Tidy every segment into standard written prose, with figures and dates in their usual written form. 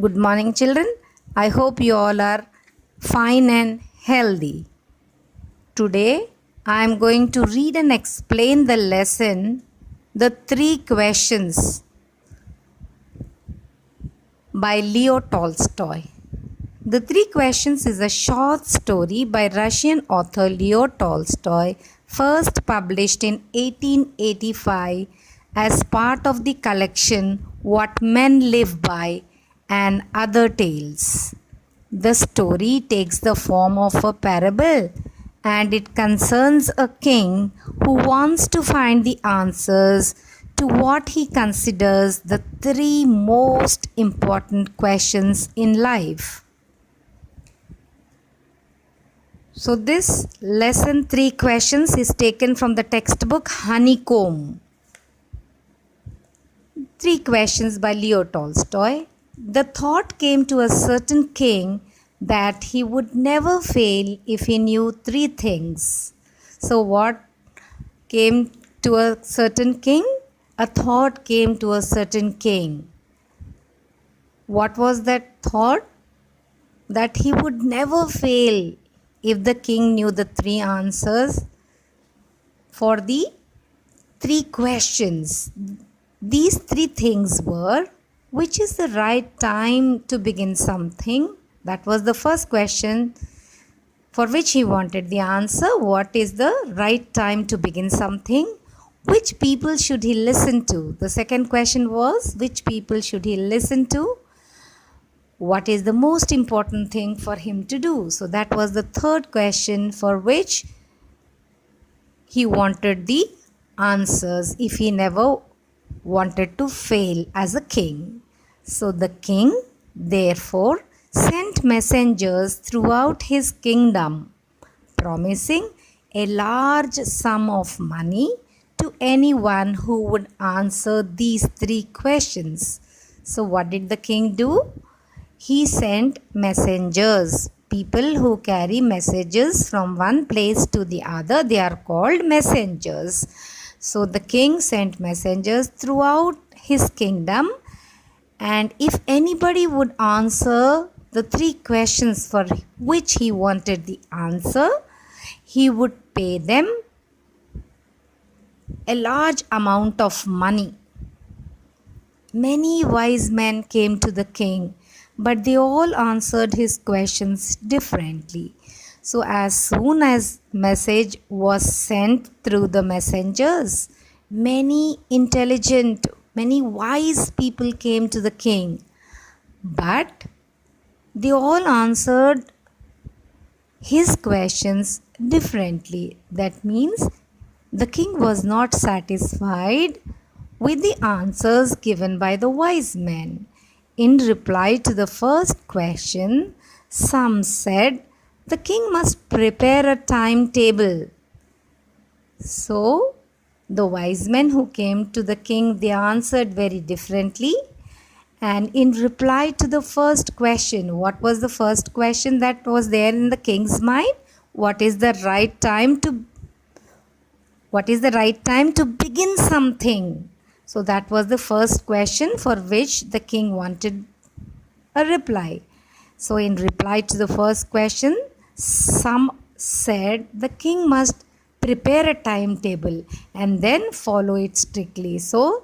Good morning, children. I hope you all are fine and healthy. Today, I am going to read and explain the lesson, The Three Questions by Leo Tolstoy. The Three Questions is a short story by Russian author Leo Tolstoy, first published in 1885 as part of the collection What Men Live By and Other Tales. The story takes the form of a parable and it concerns a king who wants to find the answers to what he considers the three most important questions in life. So this lesson 3 questions is taken from the textbook Honeycomb. 3 questions by Leo Tolstoy. The thought came to a certain king that he would never fail if he knew 3 things. So what came to a certain king? A thought came to a certain king. What was that thought? That he would never fail if the king knew the 3 answers for the 3 questions. These 3 things were: which is the right time to begin something? That was the first question for which he wanted the answer. What is the right time to begin something? Which people should he listen to? The second question was, which people should he listen to? What is the most important thing for him to do? So that was the third question for which he wanted the answers if he never wanted to fail as a king. So the king therefore sent messengers throughout his kingdom, promising a large sum of money to anyone who would answer these 3 questions. So what did the king do? He sent messengers, people who carry messages from one place to the other. They are called messengers. So the king sent messengers throughout his kingdom, and if anybody would answer the 3 questions for which he wanted the answer, he would pay them a large amount of money. Many wise men came to the king, but they all answered his questions differently. So as soon as message was sent through the messengers, many intelligent, many wise people came to the king, but they all answered his questions differently. That means the king was not satisfied with the answers given by the wise men. In reply to the first question, some said the king must prepare a timetable. So, the wise men who came to the king, they answered very differently. And in reply to the first question, what was the first question that was there in the king's mind? What is the right time to begin something? So that was the first question for which the king wanted a reply. So in reply to the first question, some said the king must prepare a timetable and then follow it strictly. So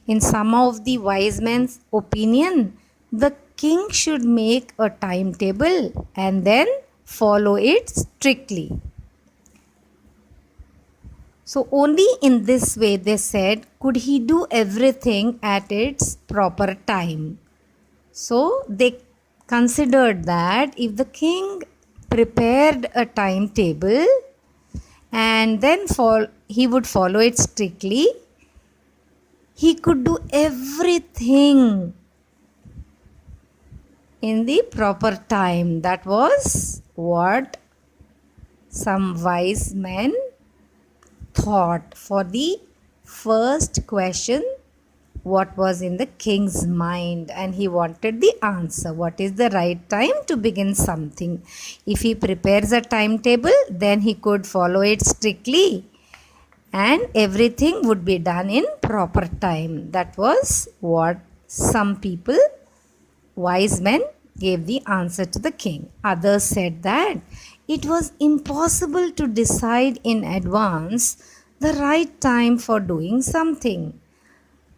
in some of the wise men's opinion, the king should make a timetable and then follow it strictly. So only in this way, they said, could he do everything at its proper time. So they considered that if the king prepared a timetable and then he would follow it strictly, he could do everything in the proper time. That was what some wise men thought for the first question, what was in the king's mind, and he wanted the answer. What is the right time to begin something? If he prepares a timetable, then he could follow it strictly and everything would be done in proper time. That was what some people wise men gave the answer to the king. Others said that it was impossible to decide in advance the right time for doing something.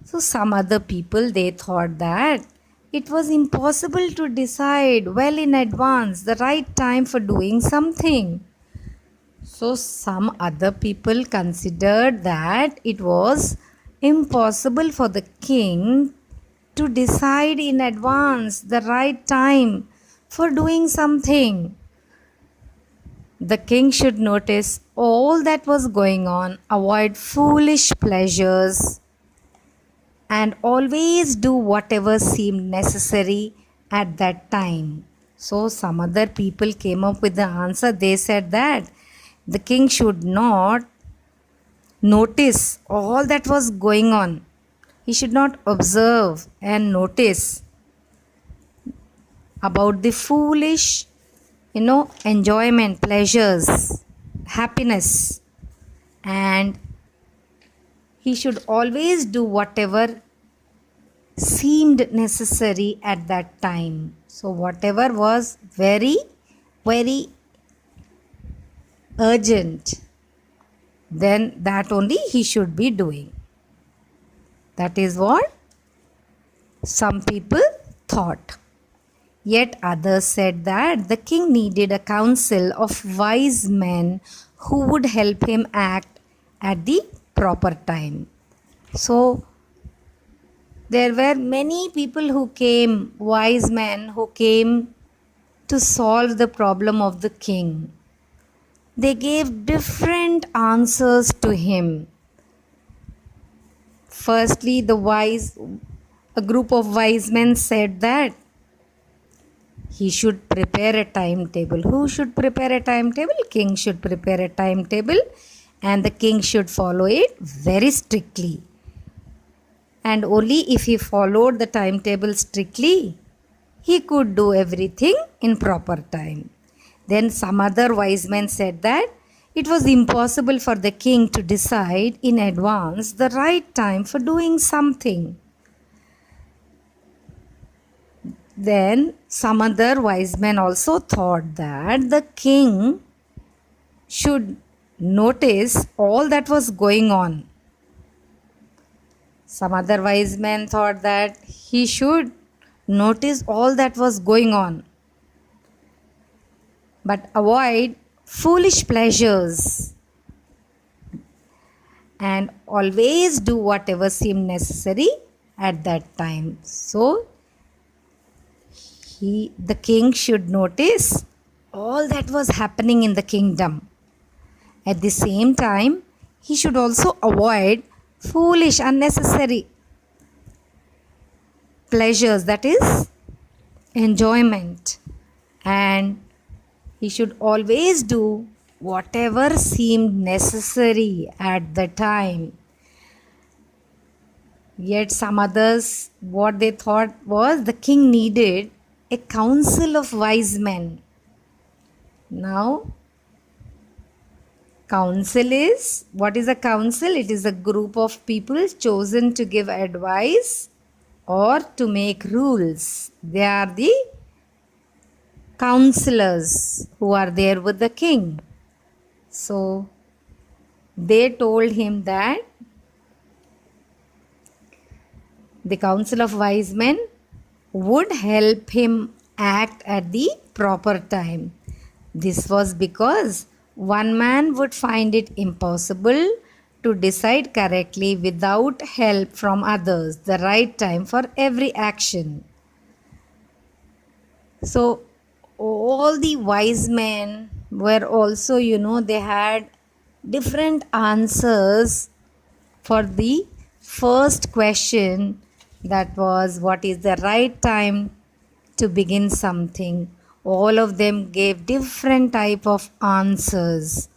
So some other people, they thought that it was impossible to decide well in advance the right time for doing something. So some other people considered that it was impossible for the king to decide in advance the right time for doing something. The king should notice all that was going on, avoid foolish pleasures, and always do whatever seemed necessary at that time. So, some other people came up with the answer. They said that the king should not notice all that was going on. He should not observe and notice about the foolish, enjoyment, pleasures, happiness, and he should always do whatever seemed necessary at that time. So, whatever was very, very urgent, then that only he should be doing. That is what some people thought. Yet others said that the king needed a council of wise men who would help him act at the proper time. So, there were many people who came, wise men who came to solve the problem of the king. They gave different answers to him. Firstly, a group of wise men said that he should prepare a timetable. Who should prepare a timetable? King should prepare a timetable, and the king should follow it very strictly. And only if he followed the timetable strictly, he could do everything in proper time. Then some other wise men said that it was impossible for the king to decide in advance the right time for doing something. Then some other wise men also thought that the king should notice all that was going on. Some other wise men thought that he should notice all that was going on, but avoid foolish pleasures and always do whatever seemed necessary at that time. So, the king should notice all that was happening in the kingdom. At the same time, he should also avoid foolish, unnecessary pleasures, that is, enjoyment. And he should always do whatever seemed necessary at the time. Yet some others, what they thought was the king needed a council of wise men. Now, council is, what is a council? It is a group of people chosen to give advice or to make rules. They are the counselors who are there with the king. So, they told him that the council of wise men would help him act at the proper time. This was because one man would find it impossible to decide correctly without help from others the right time for every action. So, all the wise men were also, they had different answers for the first question, that was, what is the right time to begin something? All of them gave different type of answers.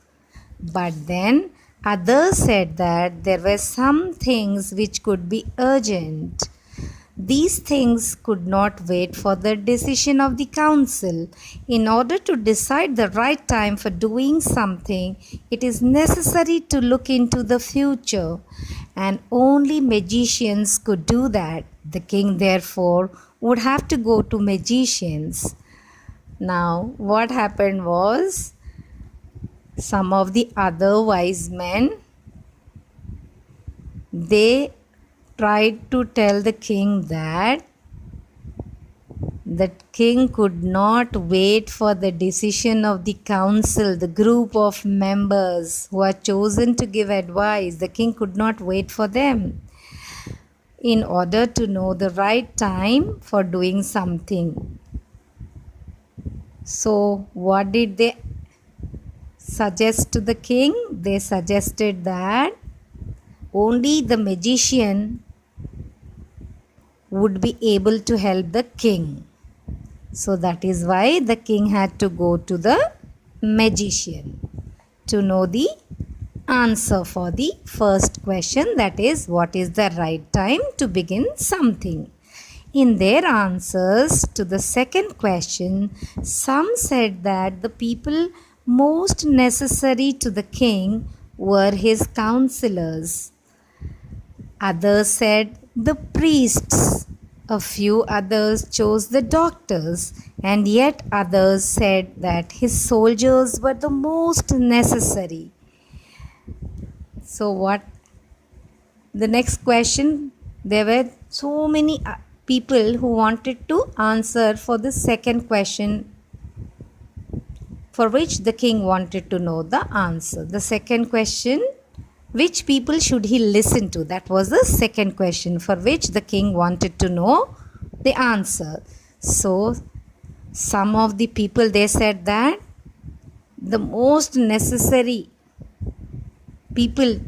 But then others said that there were some things which could be urgent. These things could not wait for the decision of the council. In order to decide the right time for doing something, it is necessary to look into the future, and only magicians could do that. The king, therefore, would have to go to magicians. Now, what happened was some of the other wise men, they tried to tell the king that the king could not wait for the decision of the council, the group of members who are chosen to give advice. The king could not wait for them in order to know the right time for doing something. So, what did they suggest to the king? They suggested that only the magician would be able to help the king. So that is why the king had to go to the magician to know the answer for the first question, that is, what is the right time to begin something. In their answers to the second question, some said that the people most necessary to the king were his counselors. Others said the priests. A few others chose the doctors, and yet others said that his soldiers were the most necessary. So, what the next question? There were so many people who wanted to answer for the second question, for which the king wanted to know the answer. The second question, which people should he listen to? That was the second question for which the king wanted to know the answer. So, some of the people, they said that the most necessary people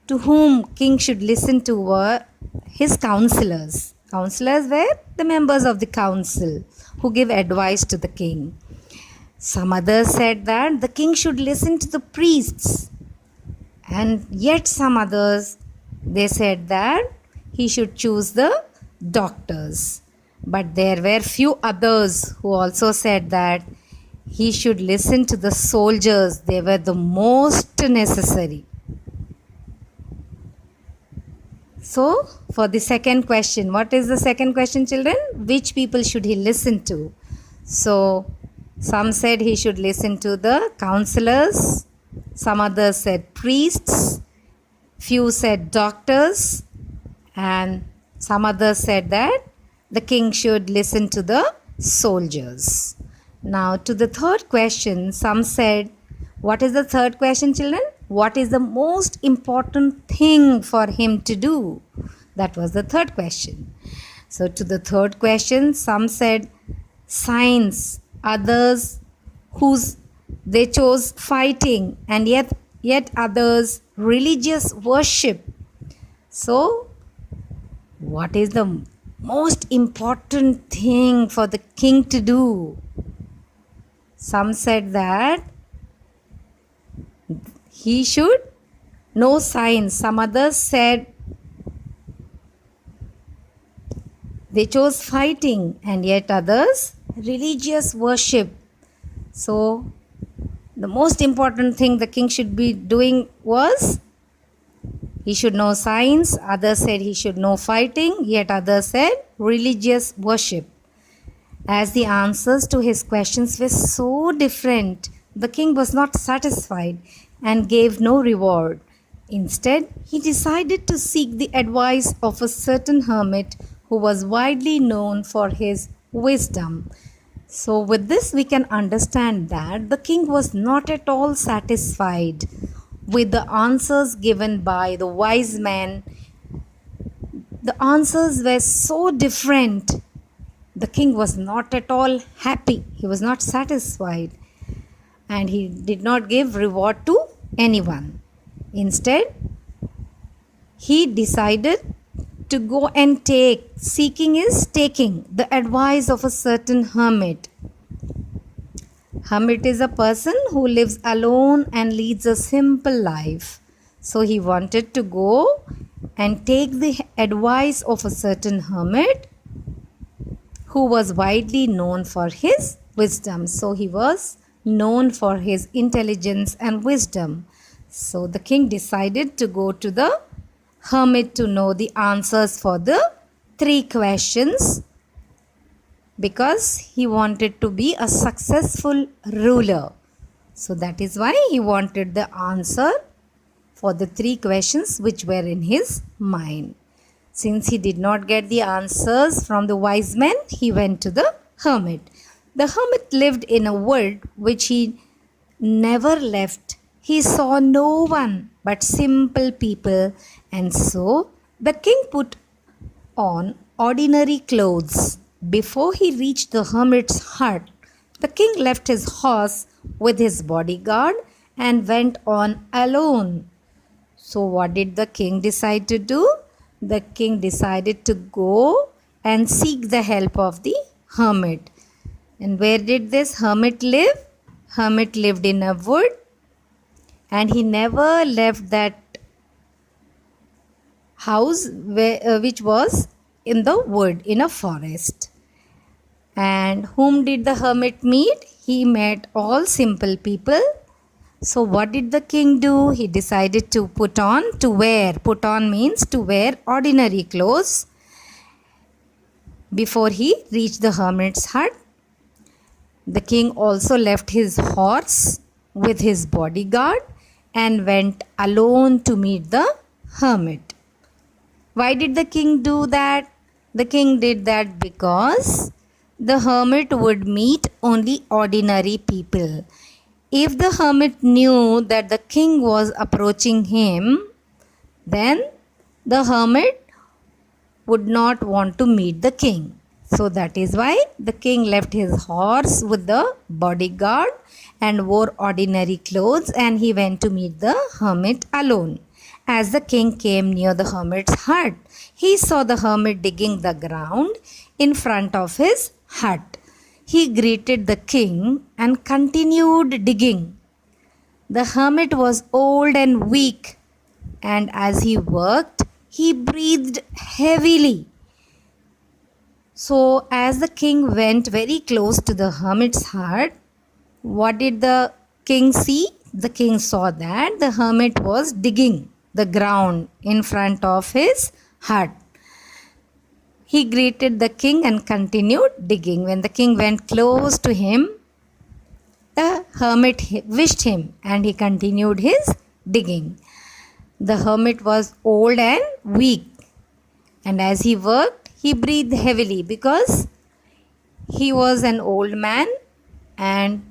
to whom king should listen to were his counselors. Counselors were the members of the council who give advice to the king. Some others said that the king should listen to the priests. And yet some others, they said that he should choose the doctors. But there were few others who also said that he should listen to the soldiers. They were the most necessary. So, for the second question, what is the second question, children? Which people should he listen to? So, some said he should listen to the counselors. Some others said priests, few said doctors, and some others said that the king should listen to the soldiers. Now to the third question, some said, what is the third question, children? What is the most important thing for him to do? That was the third question. So to the third question, some said science, others they chose fighting, and yet others religious worship. So, what is the most important thing for the king to do? Some said that he should know science. Some others said they chose fighting, and yet others religious worship. So, the most important thing the king should be doing was he should know science. Others said he should know fighting, yet others said religious worship. As the answers to his questions were so different, the king was not satisfied and gave no reward. Instead, he decided to seek the advice of a certain hermit who was widely known for his wisdom. So, with this, we can understand that the king was not at all satisfied with the answers given by the wise men. The answers were so different. The king was not at all happy. He was not satisfied. And he did not give reward to anyone. Instead, he decided to go and seeking is taking the advice of a certain hermit. Hermit is a person who lives alone and leads a simple life. So he wanted to go and take the advice of a certain hermit who was widely known for his wisdom. So he was known for his intelligence and wisdom. So the king decided to go to the hermit to know the answers for the 3 questions because he wanted to be a successful ruler. So that is why he wanted the answer for the 3 questions which were in his mind. Since he did not get the answers from the wise men, he went to the hermit. The hermit lived in a wood which he never left. He saw no one but simple people, and so the king put on ordinary clothes. Before he reached the hermit's hut, the king left his horse with his bodyguard and went on alone. So, what did the king decide to do? The king decided to go and seek the help of the hermit. And where did this hermit live? Hermit lived in a wood, and he never left that house which was in the wood, in a forest. And whom did the hermit meet? He met all simple people. So what did the king do? He decided to put on means to wear ordinary clothes before he reached the hermit's hut. The king also left his horse with his bodyguard and went alone to meet the hermit. Why did the king do that? The king did that because the hermit would meet only ordinary people. If the hermit knew that the king was approaching him, then the hermit would not want to meet the king. So that is why the king left his horse with the bodyguard and wore ordinary clothes, and he went to meet the hermit alone. As the king came near the hermit's hut, he saw the hermit digging the ground in front of his hut. He greeted the king and continued digging. The hermit was old and weak, and as he worked, he breathed heavily. So, as the king went very close to the hermit's hut, what did the king see? The king saw that the hermit was digging the ground in front of his hut. He greeted the king and continued digging. When the king went close to him, the hermit wished him and he continued his digging. The hermit was old and weak, and as he worked, he breathed heavily because he was an old man, and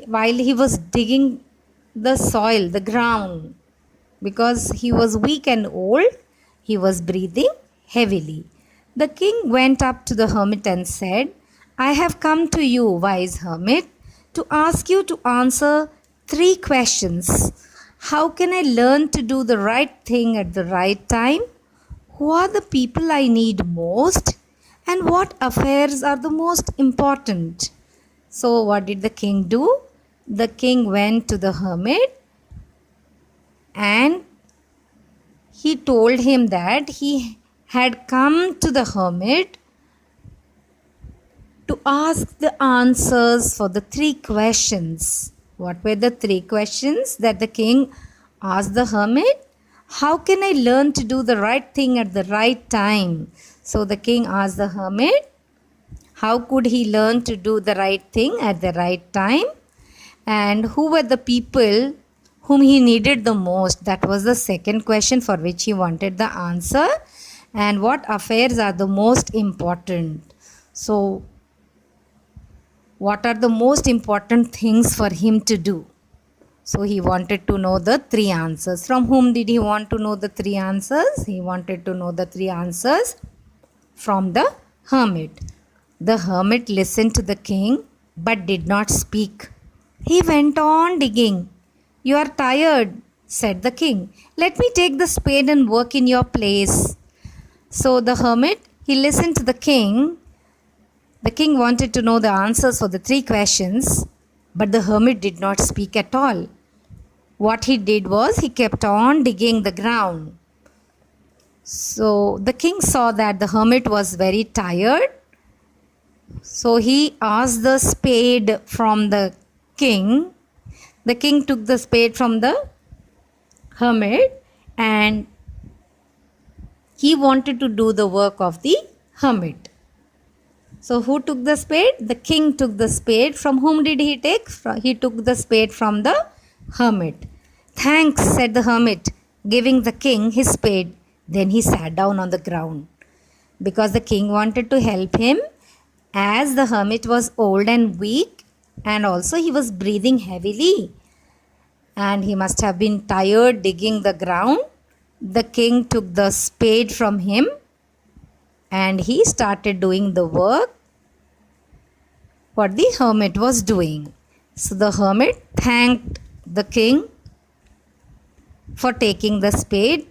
while he was digging the soil, the ground, because he was weak and old, he was breathing heavily. The king went up to the hermit and said, "I have come to you, wise hermit, to ask you to answer 3 questions. How can I learn to do the right thing at the right time? Who are the people I need most? And what affairs are the most important?" So, what did the king do? The king went to the hermit and he told him that he had come to the hermit to ask the answers for the 3 questions. What were the 3 questions that the king asked the hermit? How can I learn to do the right thing at the right time? So the king asked the hermit, how could he learn to do the right thing at the right time? And who were the people whom he needed the most? That was the second question for which he wanted the answer. And what affairs are the most important? So, what are the most important things for him to do? So, he wanted to know the 3 answers. From whom did he want to know the 3 answers? He wanted to know the 3 answers from the hermit. The hermit listened to the king but did not speak. He went on digging. "You are tired," said the king. "Let me take the spade and work in your place." So the hermit, he listened to the king. The king wanted to know the answers for the 3 questions, but the hermit did not speak at all. What he did was he kept on digging the ground. So the king saw that the hermit was very tired. So he asked the spade from the king. The king took the spade from the hermit and he wanted to do the work of the hermit. So who took the spade? The king took the spade. From whom did he take? He took the spade from the hermit. Thanks, said the hermit, giving the king his spade. Then he sat down on the ground because the king wanted to help him, as the hermit was old and weak, and also he was breathing heavily and he must have been tired digging the ground. The king took the spade from him and he started doing the work what the hermit was doing. So the hermit thanked the king for taking the spade,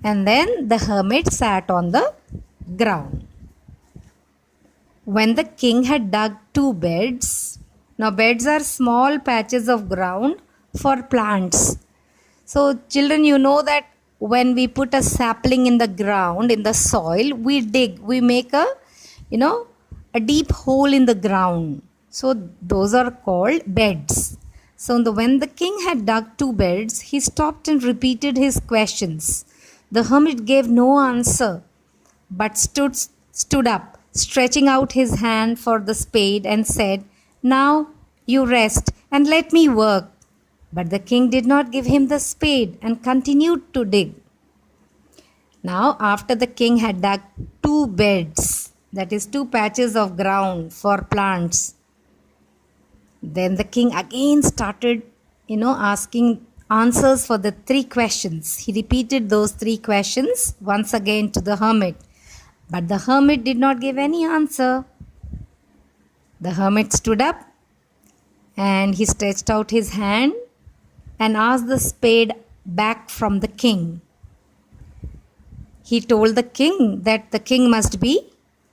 and then the hermit sat on the ground. When the king had dug 2 beds, now beds are small patches of ground for plants. So children, you know that when we put a sapling in the ground, in the soil, we dig, we make a deep hole in the ground. So those are called beds. So when the king had dug 2 beds, he stopped and repeated his questions. The hermit gave no answer, but stood up, stretching out his hand for the spade, and said, "Now you rest and let me work." But the king did not give him the spade and continued to dig. Now, after the king had dug 2 beds, that is 2 patches of ground for plants, then the king again started, asking answers for the 3 questions. He repeated those 3 questions once again to the hermit. But the hermit did not give any answer. The hermit stood up and he stretched out his hand and asked the spade back from the king. He told the king that the king must be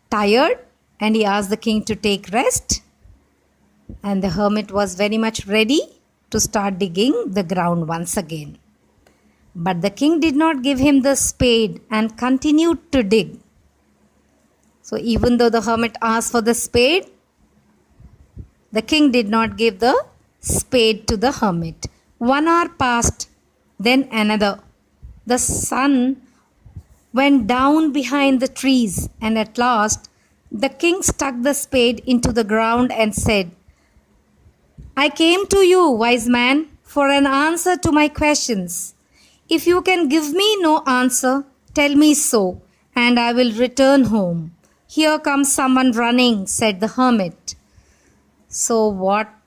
tired, and he asked the king to take rest. And the hermit was very much ready to start digging the ground once again. But the king did not give him the spade and continued to dig. So even though the hermit asked for the spade, the king did not give the spade to the hermit. 1 hour passed, then another. The sun went down behind the trees, and at last the king stuck the spade into the ground and said, "I came to you, wise man, for an answer to my questions. If you can give me no answer, tell me so, and I will return home." "Here comes someone running," said the hermit. So what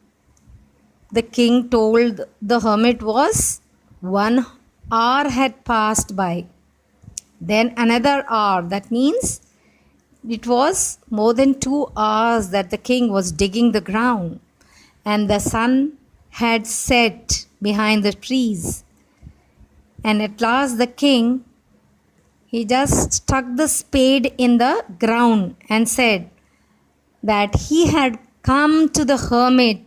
the king told the hermit was, 1 hour had passed by. Then another hour. That means it was more than 2 hours that the king was digging the ground. And the sun had set behind the trees. And at last the king, he just stuck the spade in the ground and said that he had come to the hermit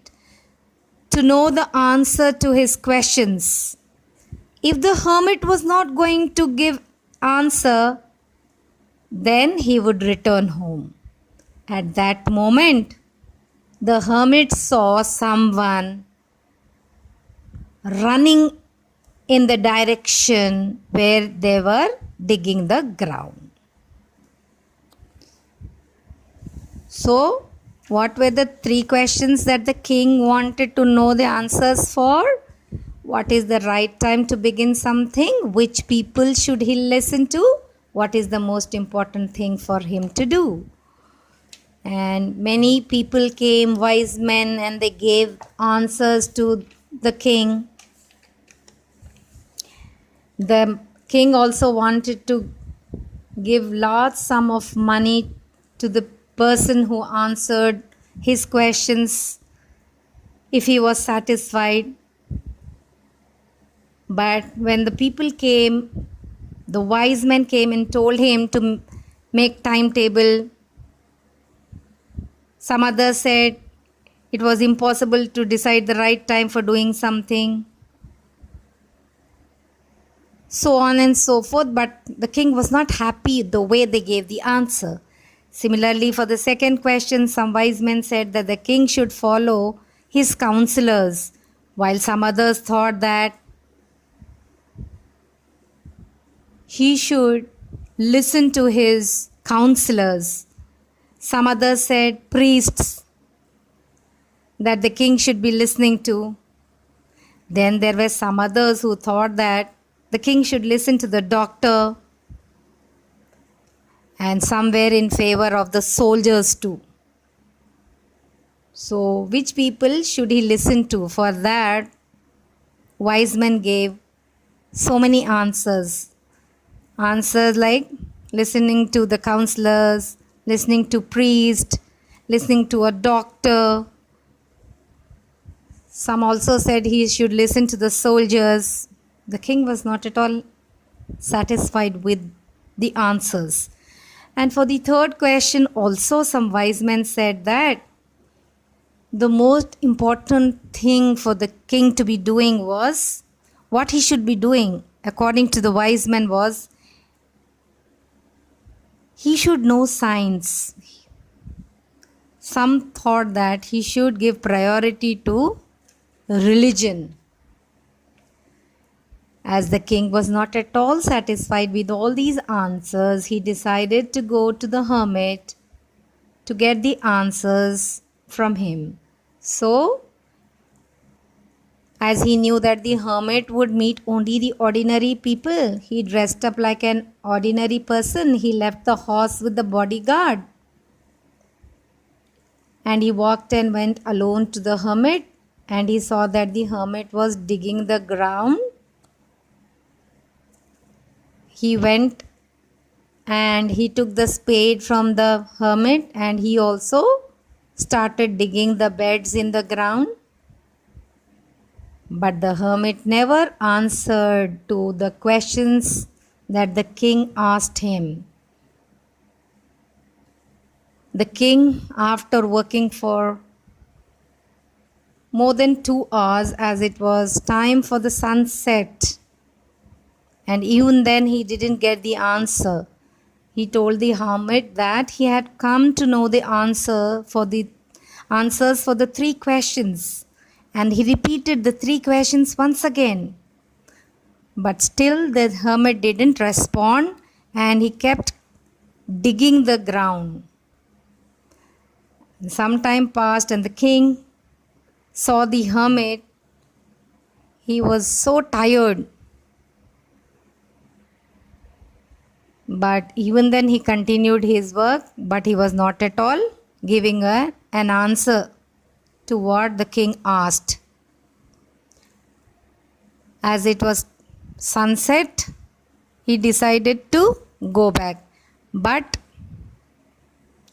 to know the answer to his questions. If the hermit was not going to give answer, then he would return home. At that moment, the hermit saw someone running in the direction where they were digging the ground. So, what were the 3 questions that the king wanted to know the answers for? What is the right time to begin something? Which people should he listen to? What is the most important thing for him to do? And many people came, wise men, and they gave answers to the king. The king also wanted to give large sum of money to the person who answered his questions if he was satisfied. But when the people came, the wise men came and told him to make timetable. Some others said it was impossible to decide the right time for doing something. So on and so forth, but the king was not happy the way they gave the answer. Similarly, for the second question, some wise men said that the king should follow his counselors, while some others thought that he should listen to his counselors. Some others said priests that the king should be listening to. Then there were some others who thought that the king should listen to the doctor, and some were in favor of the soldiers too. So, which people should he listen to? For that, wise men gave so many answers. Answers like listening to the counselors, listening to priest, listening to a doctor. Some also said he should listen to the soldiers. The king was not at all satisfied with the answers. And for the third question, also some wise men said that the most important thing for the king to be doing was, what he should be doing according to the wise men was, he should know science. Some thought that he should give priority to religion. As the king was not at all satisfied with all these answers, he decided to go to the hermit to get the answers from him. So, as he knew that the hermit would meet only the ordinary people, he dressed up like an ordinary person. He left the horse with the bodyguard. And he walked and went alone to the hermit, and he saw that the hermit was digging the ground. He went and he took the spade from the hermit, and he also started digging the beds in the ground. But the hermit never answered to the questions that the king asked him. The king, after working for more than 2 hours, as it was time for the sunset, and even then he didn't get the answer, he told the hermit that he had come to know the answers for the 3 questions. And he repeated the 3 questions once again. But still the hermit didn't respond, and he kept digging the ground. Some time passed, and the king saw the hermit. He was so tired. But even then he continued his work, but he was not at all giving an answer to what the king asked. As it was sunset, he decided to go back. But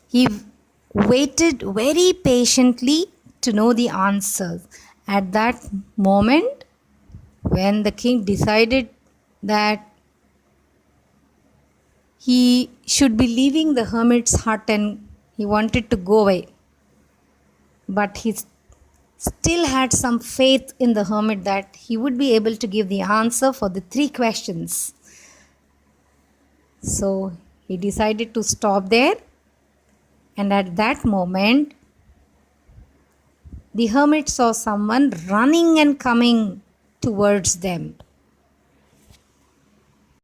he waited very patiently to know the answers. At that moment, when the king decided that he should be leaving the hermit's hut and he wanted to go away, but he still had some faith in the hermit that he would be able to give the answer for the 3 questions. So he decided to stop there, and at that moment the hermit saw someone running and coming towards them.